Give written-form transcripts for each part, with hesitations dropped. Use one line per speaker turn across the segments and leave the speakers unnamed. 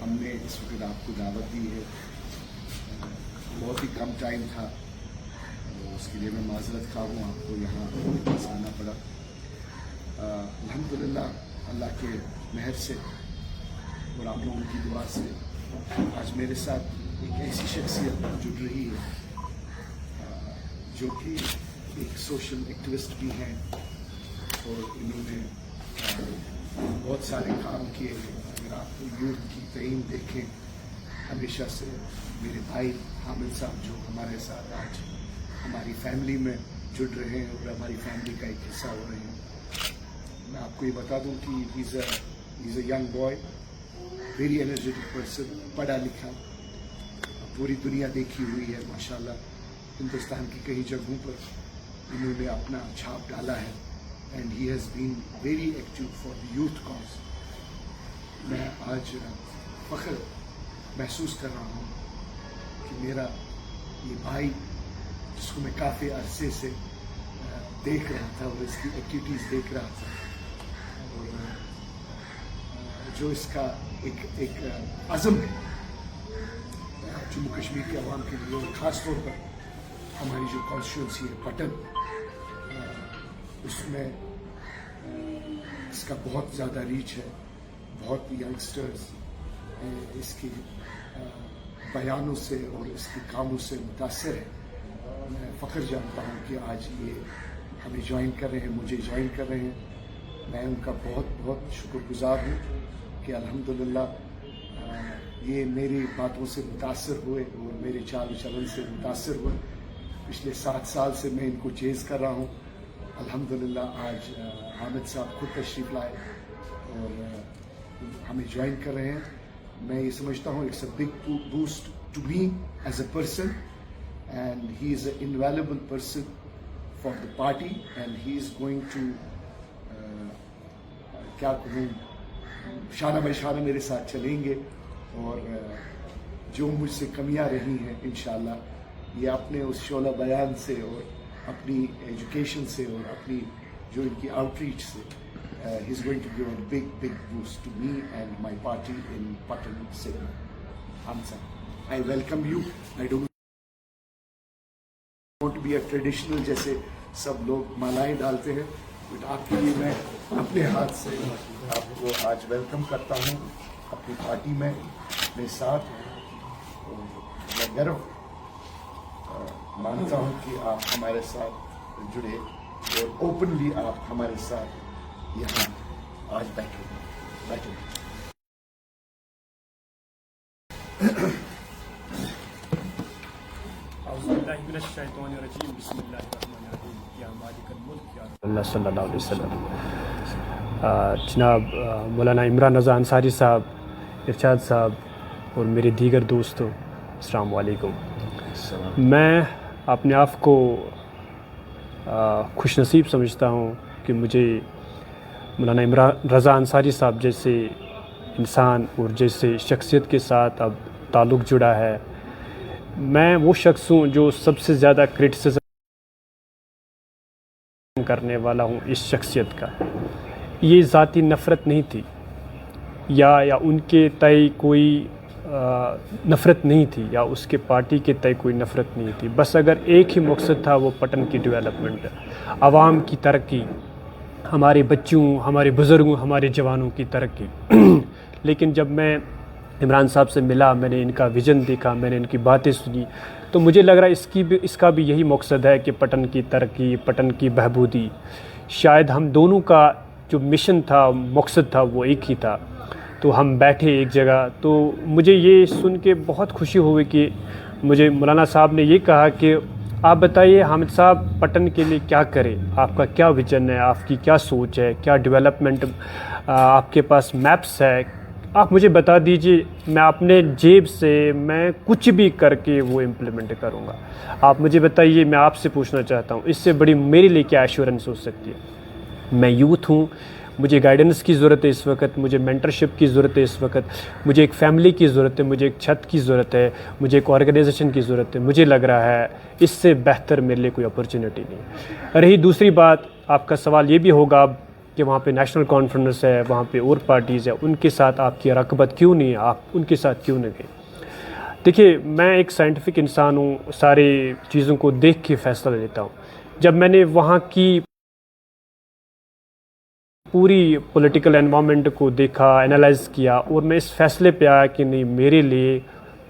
हमने इस वक्त आपको दावत दी है, बहुत ही कम टाइम था, तो उसके लिए मैं माजरत खा हूँ, आपको यहाँ पास आना पड़ा। अल्हम्दुलिल्लाह अल्लाह के मेहर से और आप लोगों की दुआ से आज मेरे साथ एक ऐसी शख्सियत जुड़ रही है जो कि एक सोशल एक्टिविस्ट भी हैं और इन्होंने बहुत सारे काम किए हैं। अगर आप यूथ की तईन देखें, हमेशा से मेरे भाई हामिद साहब जो हमारे साथ आज हमारी फैमिली में जुड़ रहे हैं और हमारी फैमिली का एक हिस्सा हो रहे हैं। मैं आपको ये बता दूं कि ही is a young boy, very energetic person, पढ़ा लिखा, पूरी दुनिया देखी हुई है माशाल्लाह। हिंदुस्तान की कई जगहों पर इन्होंने अपना छाप डाला है and he has been very active for the youth cause. मैं आज फ़ख्र महसूस कर रहा हूँ कि मेरा ये भाई जिसको मैं काफ़ी अरसे से देख रहा था और इसकी एक्टिविटीज़ देख रहा था और जो इसका एक अज़म है जम्मू कश्मीर के अवाम के लिए और ख़ास तौर पर हमारी जो कॉन्स्टिट्यूंसी है पटन, उसमें इसका बहुत ज़्यादा रीच है। बहुत यंगस्टर्स इसके बयानों से और इसके कामों से मुतासर है। मैं फ़ख्र जानता हूँ कि आज ये हमें ज्वाइन कर रहे हैं, मुझे ज्वाइन कर रहे हैं। मैं उनका बहुत बहुत शुक्रगुज़ार हूँ कि अल्हम्दुलिल्लाह ये मेरी बातों से मुतासर हुए और मेरे चाल चलन से मुतासर हुए। पिछले 7 साल से मैं इनको चेज़ कर रहा हूँ। अल्हम्दुलिल्लाह आज हामिद साहब खुद तशरीफ़ लाए और हमें ज्वाइन कर रहे हैं। मैं ये समझता हूँ it's a big boost to me as a person and he is a invaluable person for the party and he is going to क्या कहूँ, शाना बाई शाना मेरे साथ चलेंगे और जो मुझसे कमियां रही हैं इंशाल्लाह ये अपने उस शोला बयान से और अपनी एजुकेशन से और अपनी जो इनकी आउटरीच से he is going to give a big boost to me and my party in Patan segment. Hamza, I welcome you. I don't want to be a traditional जैसे सब लोग मालाएं डालते हैं, बट आपके लिए मैं अपने हाथ से आपको आज वेलकम करता हूँ अपनी पार्टी में मेरे साथ। मैं गर्व मानता हूँ कि आप हमारे साथ जुड़े और ओपनली आप हमारे साथ यहाँ आज बैठे।
जनाब मौलाना इमरान रज़ा अंसारी साहब, इरशाद साहब और मेरे दीगर दोस्तों, अस्सलाम वालेकुम। मैं अपने आप को खुशनसीब समझता हूँ कि मुझे मौलाना इमरान रज़ा अंसारी साहब जैसे इंसान और जैसे शख्सियत के साथ अब ताल्लुक़ जुड़ा है। मैं वो शख्स हूँ जो सबसे ज़्यादा क्रिटिसिज़म करने वाला हूँ इस शख्सियत का। ये ज़ाती नफ़रत नहीं थी या उनके तय कोई नफ़रत नहीं थी या उसके पार्टी के तय कोई नफ़रत नहीं थी। बस अगर एक ही मकसद था वो पटन की डेवलपमेंट, आवाम की तरक्की, हमारे बच्चों, हमारे बुज़ुर्गों, हमारे जवानों की तरक्की। लेकिन जब मैं इमरान साहब से मिला, मैंने इनका विज़न देखा, मैंने इनकी बातें सुनी, तो मुझे लग रहा है इसका भी यही मकसद है कि पटन की तरक्की, पटन की बहबूदी। शायद हम दोनों का जो मिशन था, मकसद था, वो एक ही था। तो हम बैठे एक जगह, तो मुझे ये सुन के बहुत खुशी हुई कि मुझे मौलाना साहब ने ये कहा कि आप बताइए हामिद साहब पटन के लिए क्या करें, आपका क्या विजन है, आपकी क्या सोच है, क्या डेवलपमेंट आपके पास मैप्स है, आप मुझे बता दीजिए, मैं अपने जेब से मैं कुछ भी करके वो इम्प्लीमेंट करूँगा। आप मुझे बताइए, मैं आपसे पूछना चाहता हूँ, इससे बड़ी मेरे लिए क्या एश्योरेंस हो सकती है। मैं यूथ हूँ, मुझे गाइडेंस की ज़रूरत है इस वक्त, मुझे मेंटरशिप की ज़रूरत है इस वक्त, मुझे एक फ़ैमिली की ज़रूरत है, मुझे एक छत की ज़रूरत है, मुझे एक ऑर्गेनाइजेशन की ज़रूरत है। मुझे लग रहा है इससे बेहतर मेरे लिए कोई अपॉर्चुनिटी नहीं। रही दूसरी बात, आपका सवाल ये भी होगा کہ وہاں پہ نیشنل کانفرنس ہے, وہاں پہ اور پارٹیز ہیں, ان کے ساتھ آپ کی رغبت کیوں نہیں ہے, آپ ان کے ساتھ کیوں نہ گئے؟ دیکھیے میں ایک سائنٹیفک انسان ہوں, ساری چیزوں کو دیکھ کے فیصلہ لیتا ہوں. جب میں نے وہاں کی پوری پولیٹیکل انوائرمنٹ کو دیکھا, انالائز کیا, اور میں اس فیصلے پہ آیا کہ نہیں, میرے لیے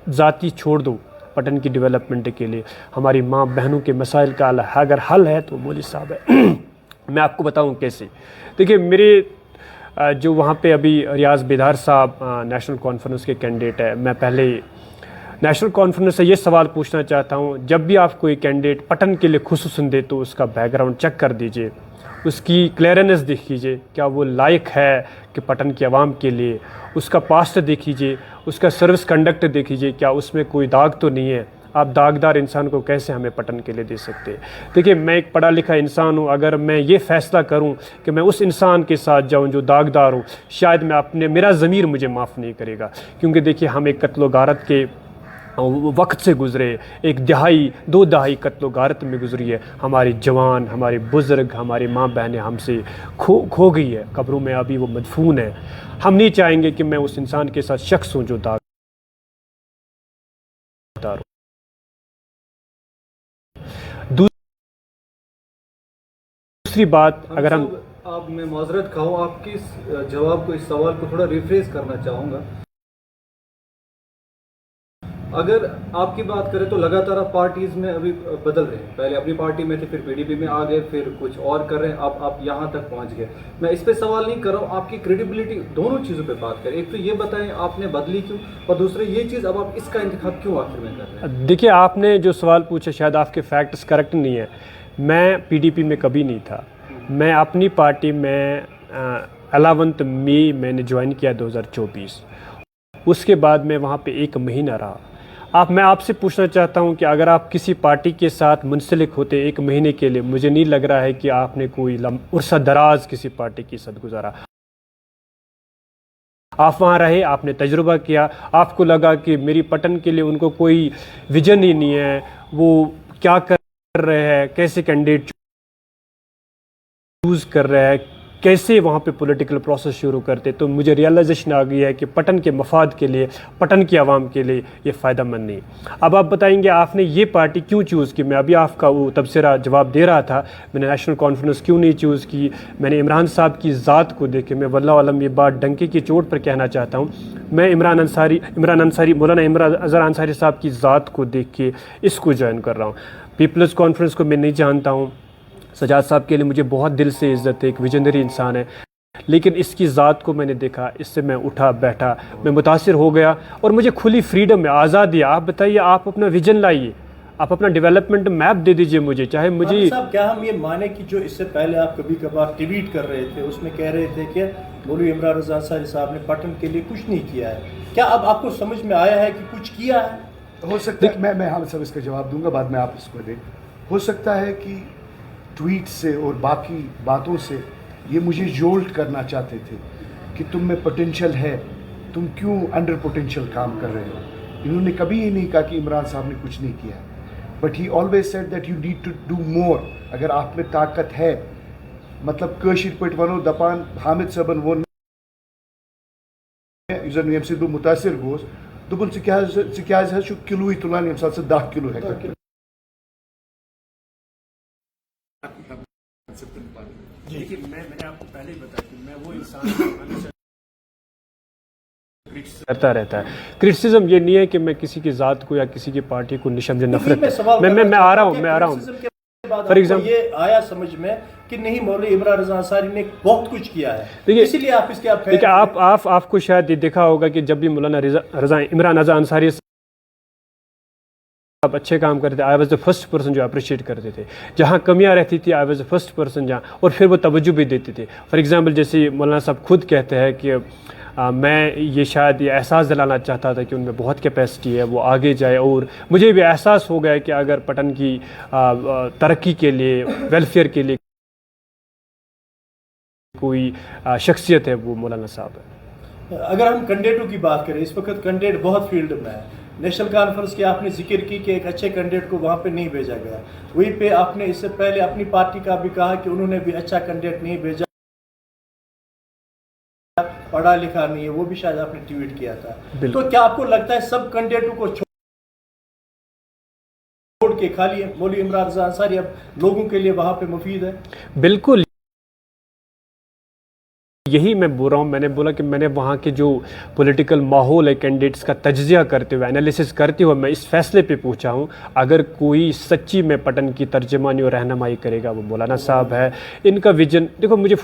ذاتی چھوڑ دو پٹن کی ڈیولپمنٹ کے لیے, ہماری ماں بہنوں کے مسائل کا اگر حل ہے تو مولوی صاحب ہے. میں آپ کو بتاؤں کیسے. دیکھیے میرے جو وہاں پہ ابھی ریاض بیدار صاحب نیشنل کانفرنس کے کینڈیڈیٹ ہے, میں پہلے نیشنل کانفرنس سے یہ سوال پوچھنا چاہتا ہوں, جب بھی آپ کوئی کینڈیڈیٹ پٹن کے لیے خصوصاً دے تو اس کا بیک گراؤنڈ چیک کر دیجئے, اس کی کلیئرنس دیکھ لیجیے, کیا وہ لائق ہے کہ پٹن کی عوام کے لیے, اس کا پاسٹ دیکھ لیجیے, اس کا سروس کنڈکٹ دیکھ لیجیے, کیا اس میں کوئی داغ تو نہیں ہے. آپ داغدار انسان کو کیسے ہمیں پٹن کے لیے دے سکتے ہیں؟ دیکھیے میں ایک پڑھا لکھا انسان ہوں, اگر میں یہ فیصلہ کروں کہ میں اس انسان کے ساتھ جاؤں جو داغدار ہوں, شاید میرا ضمیر مجھے معاف نہیں کرے گا. کیونکہ دیکھیے ہم ایک قتل و غارت کے وقت سے گزرے, ایک دہائی 2 دہائی قتل و غارت میں گزری ہے. ہماری جوان, ہمارے بزرگ, ہماری ماں بہنیں ہم سے کھو گئی ہے, قبروں میں ابھی وہ مدفون ہے. ہم نہیں چاہیں گے کہ میں اس انسان کے ساتھ شخص ہوں جو داغدار ہوں. دوسری بات, اگر ہم
آپ میں معذرت کھاؤں, آپ کی اس جواب کو, اس سوال کو تھوڑا ریفریز کرنا چاہوں گا. اگر آپ کی بات کریں تو لگاتار آپ پارٹیز میں ابھی بدل رہے ہیں, پہلے اپنی پارٹی میں تھے, پھر پی ڈی پی میں آ گئے, پھر کچھ اور کر رہے ہیں, اب آپ یہاں تک پہنچ گئے. میں اس پہ سوال نہیں کر رہا ہوں, آپ کی کریڈیبلٹی دونوں چیزوں پہ بات کریں. ایک تو یہ بتائیں آپ نے بدلی کیوں, اور دوسرے یہ چیز اب آپ اس کا انتخاب کیوں آخر میں کر رہے ہیں؟
دیکھیے آپ نے جو سوال پوچھا شاید آپ کے فیکٹس کریکٹ نہیں ہے. میں پی ڈی پی میں کبھی نہیں تھا. میں اپنی پارٹی میں 11 مئی میں نے جوائن کیا 2024. اس کے بعد میں وہاں پہ 1 مہینہ رہا. میں آپ سے پوچھنا چاہتا ہوں کہ اگر آپ کسی پارٹی کے ساتھ منسلک ہوتے 1 مہینے کے لیے, مجھے نہیں لگ رہا ہے کہ آپ نے کوئی عرصہ دراز کسی پارٹی کے ساتھ گزارا. آپ وہاں رہے, آپ نے تجربہ کیا, آپ کو لگا کہ میری پٹن کے لیے ان کو کوئی ویژن ہی نہیں ہے, وہ کیا کر رہے ہیں, کیسے کینڈیڈیٹ چوز کر رہے ہیں, کیسے وہاں پہ پولیٹیکل پروسیس شروع کرتے. تو مجھے ریئلائزیشن آ گئی ہے کہ پٹن کے مفاد کے لیے, پٹن کی عوام کے لیے یہ فائدہ مند نہیں. اب آپ بتائیں گے آپ نے یہ پارٹی کیوں چوز کی. میں ابھی آپ کا وہ تبصرہ جواب دے رہا تھا, میں نے نیشنل کانفرنس کیوں نہیں چوز کی. میں نے عمران صاحب کی ذات کو دیکھ کے, میں واللہ علم یہ بات ڈنکے کی چوٹ پر کہنا چاہتا ہوں, میں عمران انصاری مولانا عمران اظہر انصاری صاحب کی ذات کو دیکھ کے اس کو جوائن کر رہا ہوں. پیپلز کانفرنس کو میں نہیں جانتا ہوں. سجاد صاحب کے لیے مجھے بہت دل سے عزت ہے, ایک ویژنری انسان ہے, لیکن اس کی ذات کو میں نے دیکھا, اس سے میں اٹھا بیٹھا, میں متاثر ہو گیا, اور مجھے کھلی فریڈم ہے, آزادی ہے. آپ بتائیے, آپ اپنا ویژن لائیے, آپ اپنا ڈیولپمنٹ میپ دے دیجئے مجھے, چاہے مجھے.
صاحب کیا ہم یہ مانیں کہ جو اس سے پہلے آپ کبھی کبھار ٹویٹ کر رہے تھے, اس میں کہہ رہے تھے کہ مولوی عمران رضا انصاری صاحب نے پٹن کے لیے کچھ نہیں کیا ہے, کیا اب آپ کو سمجھ میں آیا ہے کہ کچھ کیا ہے؟
ہو سکتا ہے, میں ہم سب اس کا جواب دوں گا, بعد میں آپ اس کو دیں. ہو سکتا ہے کہ ٹویٹ سے اور باقی باتوں سے یہ مجھے جولٹ کرنا چاہتے تھے کہ تم میں پوٹینشل ہے, تم کیوں انڈر پوٹینشل کام کر رہے ہو. انہوں نے کبھی یہ نہیں کہا کہ عمران صاحب نے کچھ نہیں کیا, but he always said that you need to do more. اگر آپ میں طاقت ہے, مطلب کٲشِر پٲٹھۍ ونو دپان حامد صٲبن ووٚن یُس زن ییٚمہِ سۭتۍ بہٕ مُتاثر گوس, دوٚپُن ژٕ کیٛازِ حظ چھُکھ کِلوٕے تُلان ییٚمہِ ساتہٕ ژٕ 10 کِلوٗ ہٮ۪ککھ.
دیکھیے میں نے آپ کو پہلے ہی بتایا کہ میں وہ انسان کرتا رہتا ہے. کرٹیسزم یہ نہیں ہے کہ میں کسی کی ذات کو یا کسی کی پارٹی کو نشان نفرت, میں آ رہا ہوں.
فار ایگزامپل یہ آیا سمجھ میں کہ نہیں مولوی عمران رضا انصاری نے بہت کچھ کیا ہے, اسی لیے آپ اس کے
دیکھیے آپ کو شاید یہ دیکھا ہوگا کہ جب بھی مولانا عمران رضا انصاری آپ اچھے کام کرتے تھے, I was the first person جو اپریشیٹ کرتے تھے. جہاں کمیاں رہتی تھی I was the first person جہاں, اور پھر وہ توجہ بھی دیتے تھے. فار ایگزامپل جیسے مولانا صاحب خود کہتے ہیں کہ میں یہ شاید یہ احساس دلانا چاہتا تھا کہ ان میں بہت کیپیسٹی ہے, وہ آگے جائے, اور مجھے بھی احساس ہو گیا کہ اگر پٹن کی ترقی کے لیے, ویلفیئر کے لیے کوئی شخصیت ہے وہ مولانا صاحب ہے.
اگر ہم کینڈیڈیٹوں کی بات کریں, اس وقت کینڈیڈیٹ بہت فیلڈ میں ہے. نیشنل کانفرنس کی آپ نے ذکر کی کہ ایک اچھے کینڈیڈیٹ کو وہاں پہ نہیں بھیجا گیا, وہیں پہ آپ نے اس سے پہلے اپنی پارٹی کا بھی کہا کہ انہوں نے بھی اچھا کینڈیڈیٹ نہیں بھیجا. पढ़ा लिखा नहीं है, वो भी शायद आपने ट्वीट किया था।
बिल्कुल।
तो क्या आपको लगता है सब कैंडिडेटों को छोड़ के खाली मौलवी इमरान रज़ा अंसारी अब लोगों के लिए वहाँ पे मुफीद है?
बिल्कुल, यही मैं बोल रहा हूँ। मैंने बोला कि मैंने वहाँ के जो पॉलिटिकल माहौल है कैंडिडेट्स का तज्जिया करते हुए, एनालिसिस करते हुए मैं इस फैसले पे पहुँचा हूँ। अगर कोई सच्ची में पटन की तर्जमानी और रहनुमाई करेगा वो मौलाना साहब है। इनका विजन देखो, मुझे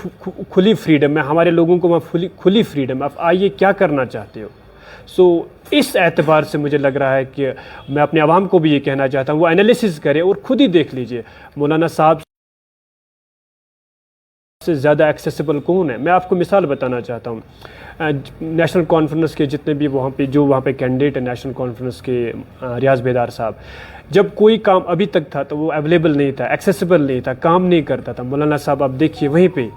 खुली फ्रीडम है, हमारे लोगों को वहाँ खुली फ्रीडम है, आप आइए क्या करना चाहते हो। सो इस एतबार से मुझे लग रहा है कि मैं अपने आवाम को भी ये कहना चाहता हूँ, वो एनालिसिस करे और ख़ुद ही देख लीजिए मौलाना साहब से ज़्यादा एक्सेसिबल कौन है। मैं आपको मिसाल बताना चाहता हूँ, नेशनल कॉन्फ्रेंस के जितने भी वहाँ पे कैंडिडेट है नेशनल कॉन्फ्रेंस के, रियाज बेदार साहब, जब कोई काम अभी तक था तो वो अवेलेबल नहीं था, एक्सेसिबल नहीं था, काम नहीं करता था। मौलाना साहब आप देखिए वहीं पे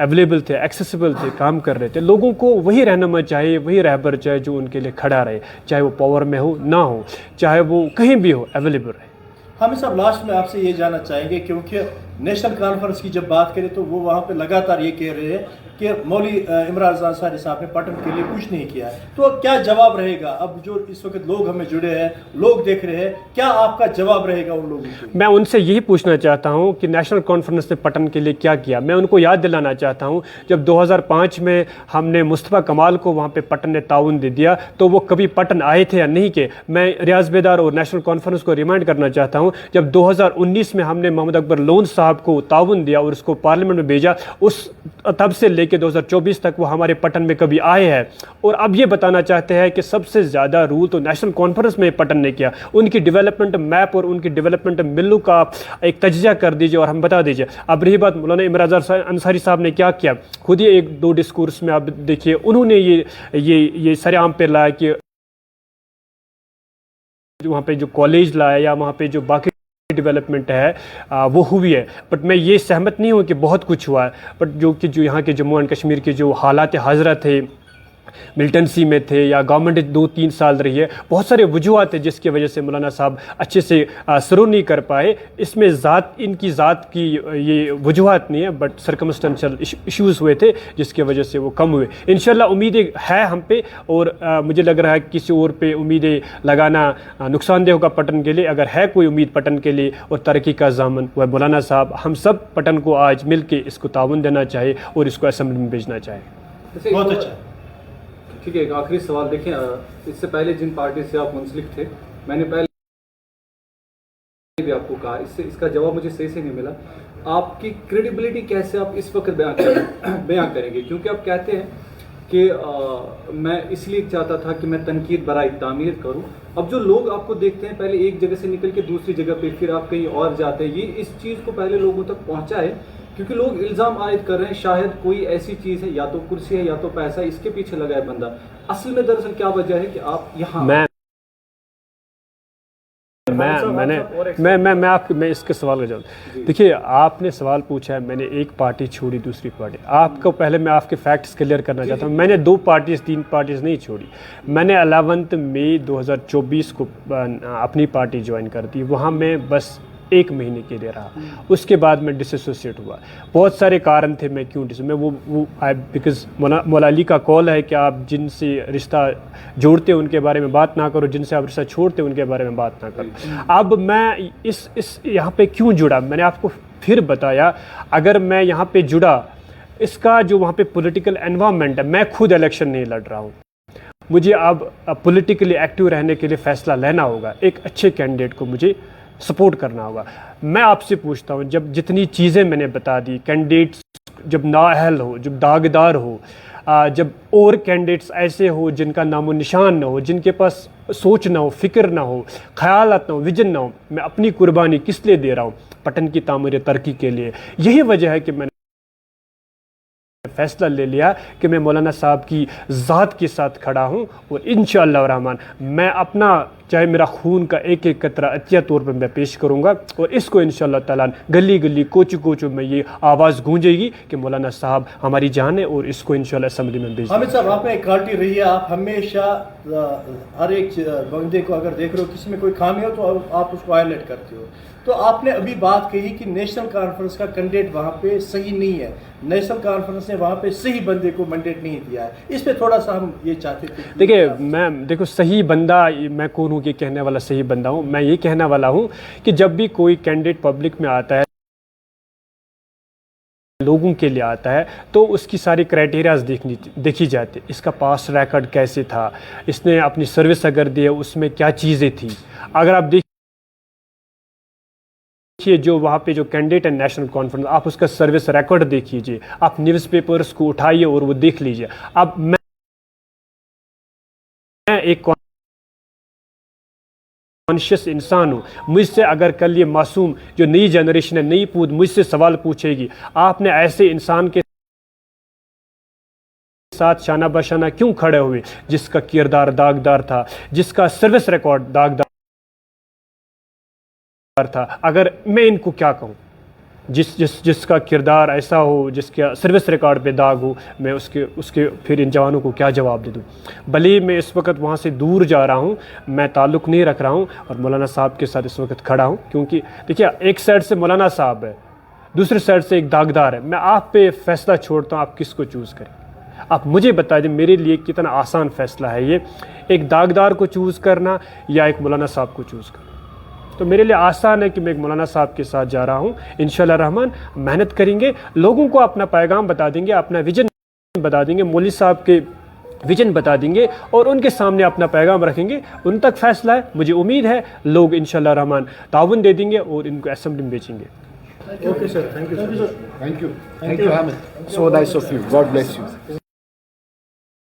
अवेलेबल थे, एक्सेसिबल थे, काम कर रहे थे। लोगों को वही रहनुमा चाहिए, वही रहबर चाहिए जो उनके लिए खड़ा रहे, चाहे वो पावर में हो ना हो, चाहे वो कहीं भी हो, अवेलेबल रहे।
हामिद साहब, लास्ट में आपसे ये जानना चाहेंगे, क्योंकि नेशनल कॉन्फ्रेंस की जब बात करें तो वो वहाँ पे लगातार ये कह रहे हैं कि मौलवी इमरान रज़ा अंसारी साहब ने पटन के लिए कुछ नहीं किया है। तो क्या जवाब रहेगा? अब जो इस वक्त लोग हमें जुड़े हैं, लोग देख रहे हैं, क्या आपका जवाब रहेगा उन लोगों को?
मैं उनसे यही पूछना चाहता हूं कि नेशनल कॉन्फ्रेंस ने पटन के लिए क्या किया। मैं उनको याद दिलाना चाहता हूं, जब 2005 में हमने मुस्तफ़ा कमाल को वहां पे पटन ने ताउन दे दिया तो वो कभी पटन आए थे या नहीं के। मैं रियाज बेदार और नेशनल कॉन्फ्रेंस को रिमाइंड करना चाहता हूं, जब 2019 में हमने मोहम्मद अकबर लोन साहब को ताउन दिया और उसको पार्लियामेंट में भेजा, उस तब से लेके 2024 तक वो हमारे पटन में कभी आए हैं। और अब ये बताना चाहते हैं कि सबसे ज़्यादा रूल तो नेशनल कॉन्फ्रेंस में पटन ने किया। उनकी डेवलपमेंट मैप और उनकी डेवलपमेंट मिल्लू का एक तज्जिया कर दीजिए और हम बता दीजिए। अब रही बात मौलाना इमरान रज़ा अंसारी साहब ने क्या किया, खुद ही एक दो डिस्कोर्स में आप देखिए, उन्होंने ये सरेआम पे लाया कि वहाँ पे जो कॉलेज लाया या वहाँ पे जो बाकी डेवलपमेंट है वो हुई है। बट मैं ये सहमत नहीं हूँ कि बहुत कुछ हुआ है। बट जो यहाँ के जम्मू एंड कश्मीर के जो हालात हाजरा थे, मिलिटेंसी में थे या गवर्नमेंट 2-3 साल रही है, बहुत सारे वजूहत है जिसकी वजह से मौलाना साहब अच्छे से शुरू नहीं कर पाए। इसमें इनकी ज़ात की ये वजूहत नहीं है, बट सर्कमस्टेंशियल इश्यूज़ हुए थे जिसकी वजह से वो कम हुए। इंशाल्लाह उम्मीदें है हम पे, और मुझे लग रहा है किसी और पे उम्मीदें लगाना नुकसानदेह होगा पटन के लिए। अगर है कोई उम्मीद पटन के लिए और तरक्की का ज़ामन, वह मौलाना साहब। हम सब पटन को आज मिल के इसको ताउन देना चाहिए और इसको असेंबली में भेजना चाहिए।
बहुत अच्छा।
ठीक है, एक आखिरी सवाल देखें, इससे पहले जिन पार्टी से आप मुंसलिक थे, मैंने पहले भी आपको कहा, इसका जवाब मुझे सही से नहीं मिला। आपकी क्रेडिबिलिटी कैसे आप इस वक्त बयां करेंगे? क्योंकि आप कहते हैं कि मैं इसलिए चाहता था कि मैं तनकीद बराए तामीर करूं। अब जो लोग आपको देखते हैं, पहले एक जगह से निकल के दूसरी जगह पे, फिर आप कहीं और जाते हैं, ये इस चीज़ को पहले लोगों तक पहुंचा है क्योंकि लोग इल्ज़ाम आयद कर रहे हैं शायद कोई ऐसी चीज़ है, या तो कुर्सी है या तो पैसा, इसके पीछे लगा है बंदा। असल में दरअसल क्या वजह है कि आप यहाँ मैं इसके सवाल का जवाब, देखिए आपने सवाल पूछा है, मैंने एक पार्टी छोड़ी दूसरी पार्टी। आपको पहले मैं आपके फैक्ट्स क्लियर करना चाहता हूँ। मैंने 2 पार्टीज 3 पार्टीज नहीं छोड़ी। मैंने 11 मई 2024 को अपनी पार्टी ज्वाइन कर दी। वहाँ मैं बस 1 महीने के लिए रहा, उसके बाद मैं डिसोसिएट हुआ। बहुत सारे कारण थे मैं क्यों मैं वो बिकॉज मौला अली का कॉल है कि आप जिनसे रिश्ता जोड़ते उनके बारे में बात ना करो, जिनसे आप रिश्ता छोड़ते उनके बारे में बात ना करो। अब मैं इस यहाँ पे क्यों जुड़ा, मैंने आपको फिर बताया। अगर मैं यहाँ पे जुड़ा, इसका जो वहाँ पे पॉलिटिकल एनवायरनमेंट है, मैं खुद इलेक्शन नहीं लड़ रहा हूँ, मुझे अब पॉलिटिकली एक्टिव रहने के लिए फ़ैसला लेना होगा। एक अच्छे कैंडिडेट को मुझे सपोर्ट करना होगा। मैं आपसे पूछता हूँ, जब जितनी चीज़ें मैंने बता दी, कैंडिडेट्स जब नाअहल हो, जब दागदार हो, जब और कैंडिडेट्स ऐसे हो जिनका नामो निशान ना हो, जिनके पास सोच ना हो, फ़िक्र ना हो, ख़यालात ना हो, विजन ना हो, मैं अपनी कुर्बानी किस लिए दे रहा हूँ? पटन की तामीर तरक्की के लिए। यही वजह है कि मैंने फैसला ले लिया कि मैं मौलाना साहब की ज़ात के साथ खड़ा हूँ और इंशाअल्लाह रहमान मैं अपना
चाहे मेरा खून का एक एक कतरा अतिया तौर पर मैं पेश करूँगा, और इसको इंशाअल्लाह ताला गली गली कोचू कोचू में ये आवाज़ गूंजेगी कि मौलाना साहब हमारी जान है, और इसको इंशाअल्लाह असम्बली में भेज
हामिद साहब, आप में एक क्वालिटी रही है, आप हमेशा हर एक बंदे को अगर देख रहे हो किसी में कोई खामी हो तो आप उसको हाईलाइट करते हो। तो आपने अभी बात कही कि नेशनल कॉन्फ्रेंस का कैंडिडेट वहाँ पे सही नहीं है, नेशनल कॉन्फ्रेंस ने वहाँ पे सही बंदे को मैंडेट नहीं दिया है, इस पे थोड़ा सा हम ये चाहते थे।
देखो सही बंदा, मैं कौन हूँ कि कहने वाला सही बंदा हूँ? मैं ये कहने वाला हूँ कि जब भी कोई कैंडिडेट पब्लिक में आता है, लोगों के लिए आता है, तो उसकी सारी क्राइटेरियाज देखी जाती है। इसका पास रिकॉर्ड कैसे था, इसने अपनी सर्विस अगर दी है उसमें क्या चीज़ें थी। अगर आप देखिए जो वहाँ पे जो कैंडिडेट है नेशनल कॉन्फ्रेंस, आप उसका सर्विस रिकॉर्ड देख लीजिए, आप न्यूज़पेपर्स को उठाइए और वो देख लीजिए। अब मैं एक कॉन्शियस इंसान हूँ, मुझसे अगर कल ये मासूम जो नई जनरेशन है, नई पूछ मुझसे सवाल पूछेगी, आपने ऐसे इंसान के साथ शाना बशाना क्यों खड़े हुए जिसका किरदार दागदार था, जिसका सर्विस रिकॉर्ड दागदार था? अगर मैं इनको क्या कहूँ, जिसका किरदार ऐसा हो, जिसका सर्विस रिकॉर्ड पे दाग हो, मैं उसके फिर इन जवानों को क्या जवाब दे दूँ? भले मैं इस वक्त वहाँ से दूर जा रहा हूँ, मैं ताल्लुक़ नहीं रख रहा हूँ और मौलाना साहब के साथ इस वक्त खड़ा हूँ, क्योंकि देखिए एक साइड से मौलाना साहब है, दूसरी साइड से एक दागदार है। मैं आप पे फैसला छोड़ता हूँ, आप किसको चूज़ करें? आप मुझे बता दें, मेरे लिए कितना आसान फ़ैसला है ये, एक दागदार को चूज़ करना या एक मौलाना साहब को चूज़ करना। तो मेरे लिए आसान है कि मैं एक मौलाना साहब के साथ जा रहा हूँ। इंशाअल्लाह रहमान मेहनत करेंगे, लोगों को अपना पैगाम बता देंगे, अपना विजन बता देंगे, मौलवी साहब के विजन बता देंगे और उनके सामने अपना पैगाम रखेंगे। उन तक फैसला है, मुझे उम्मीद है लोग इंशाअल्लाह रहमान ताउन दे देंगे और इनको असेंबली में भेजेंगे।
Okay sir, thank you sir.
Thank you. Thank you, Hamid. So nice of you. God bless you.